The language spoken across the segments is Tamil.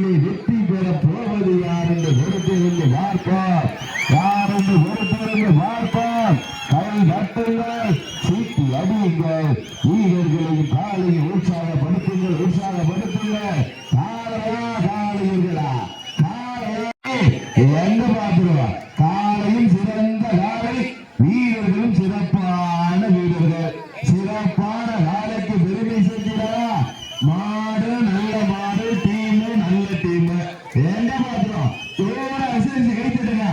போட்டியிலே வெற்றி பெற போவது யார் என்று பொறுத்திருந்து பார்ப்போம். யார் என்று பொறுத்திருந்து பார்ப்போம். கை தட்டுங்கள், சீட்டி அடியுங்கள், வீரர்களையும் காலையும் உற்சாகப்படுத்துங்கள், உற்சாகப்படுத்துங்கள். காலையா காலையர்களா, காலையா எங்க பார்த்துருவோம். காலையும் சிறந்த காலை, வீரர்களும் சிறப்பான வீரர்கள். சிறப்பான காலைக்கு பெருமை சேர்க்கிறா. மாடு நல்ல மாடு, டீம் நல்ல டீம். எங்க பார்க்கிறோம். அனுசரிச்சு கை தட்டுங்க,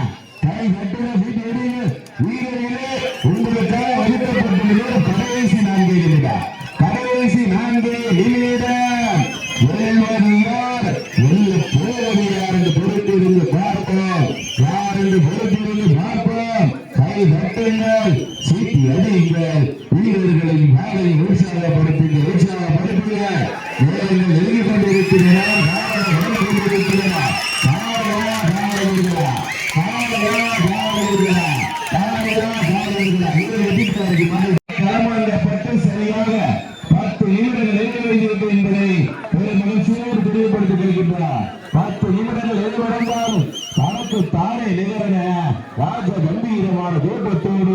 கை தட்டுங்க, சீட்டு எடுங்க. வீரர்களே, உங்களுக்காக ஒதுக்கப்பட்டுள்ளது கடைசி 4 நிமிடம். கடைசி 4 நிமிடம். வெல்வது யார், வெல்ல போவது யார் என்று பொறுத்திருந்து பார்ப்போம். யார் என்று பொறுத்திருந்து பார்ப்போம். கை தட்டுங்கள், சீட்டி அடியுங்கள், வீரர்களின் காலை உற்சாகப்படுத்துங்கள், உற்சாகப்படுத்துங்கள். வீரர்கள் எழுதி கொண்டிருக்கிறார். களமாடப்பட்டு சரியாக 10 நிமிடங்கள் எழுத வேண்டியது என்பதை ஒரு மகிழ்ச்சியோடு தெளிவுபடுத்திக் கொள்கின்றார். 10 நிமிடங்கள் எழுதப்படாமல் தனக்கு தானே நிகழன ராஜ கம்பீரமான தோட்டத்தோடு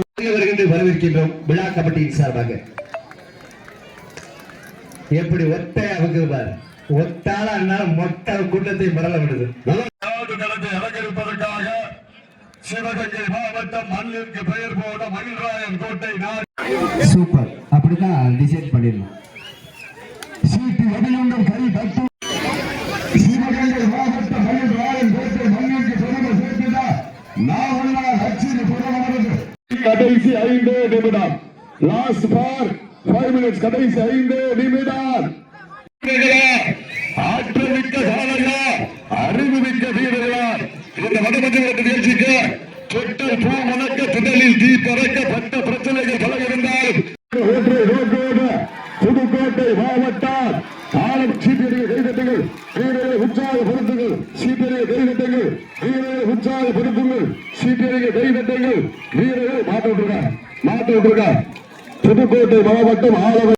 வரவேற்கின்றோம். விழா கமிட்டியின் சார்பாக எப்படி ஒத்தையா வைக்கிறார், ஒத்தால மொத்த கூட்டத்தை மறல விடுது. அலங்கரிப்பதற்காக சிவகங்கை மாவட்டம் மண்ணிற்கு பெயர் போன மகிழ்ராயன் கோட்டை சூப்பர். அப்படிதான் டிசைட் பண்ணிடலாம். சீட்டு அடியுங்கள், கை தட்டு. சிவகங்கை மாவட்டம் மகிழ்ராயன் கோட்டை மண்ணிற்கு பெருமை சேர்த்துதா. நான் லட்சிய புறமானது. கடைசி 5 நிமிடம். Last for 5 minutes. கடைசி 5 நிமிடம். ஆற்றமிக்க சாலையா, அறிவுமிக்க வீரர்களா இந்த மதமன்ற நிகழ்ச்சிக்கு தொட்டு பூ மணக்க திடலில் தீ பறக்க பட்ட பிரச்சனைகள் பல இருந்தாலும் புதுக்கோட்டை மாவட்டம் ஆளும் சீட்டிய கைதட்டுங்கள், வீரரை உற்சாகப்படுத்துங்கள், சீட்டிய கைதட்டுங்கள், வீரரை உற்சாகப்படுத்துங்கள், சீட்டிய கைதட்டுங்கள். வீரரை மாற்ற விட்டுருக்கார். புதுக்கோட்டை மாவட்டம் ஆளவர்